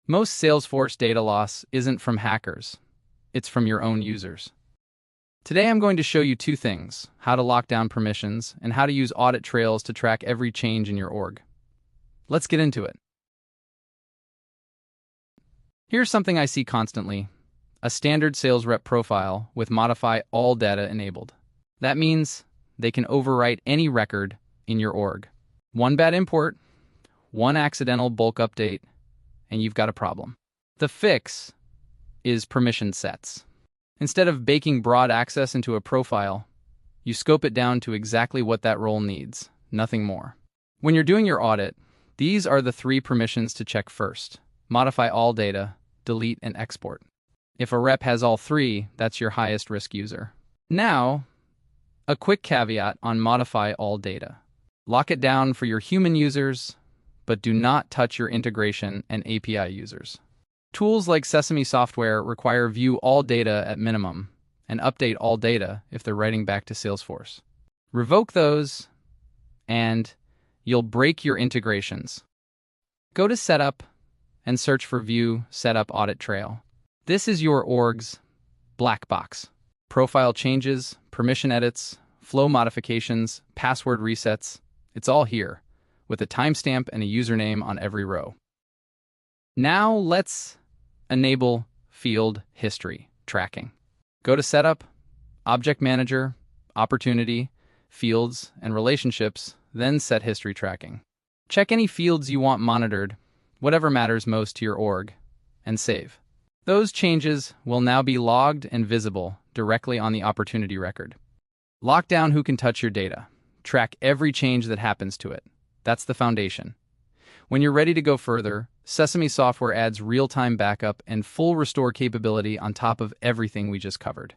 Most Salesforce data loss isn't from hackers. It's from your own users. Today I'm going to show you two things: how to lock down permissions and how to use audit trails to track every change in your org. Let's get into it. Here's something I see constantly: a standard sales rep profile with modify all data enabled. That means they can overwrite any record in your org. One bad import, one accidental bulk update, and you've got a problem. The fix is permission sets. Instead of baking broad access into a profile, you scope it down to exactly what that role needs, nothing more. When you're doing your audit, these are the three permissions to check first: modify all data, delete, and export. If a rep has all three, that's your highest risk user. Now, a quick caveat on modify all data. Lock it down for your human users, but do not touch your integration and API users. Tools like Sesame Software require view all data at minimum and update all data if they're writing back to Salesforce. Revoke those, and you'll break your integrations. Go to Setup and search for View Setup Audit Trail. This is your org's black box. Profile changes, permission edits, flow modifications, password resets, it's all here, with a timestamp and a username on every row. Now let's enable field history tracking. Go to Setup, Object Manager, Opportunity, Fields, and Relationships, then set history tracking. Check any fields you want monitored, whatever matters most to your org, and save. Those changes will now be logged and visible directly on the opportunity record. Lock down who can touch your data. Track every change that happens to it. That's the foundation. When you're ready to go further, Sesame Software adds real-time backup and full restore capability on top of everything we just covered.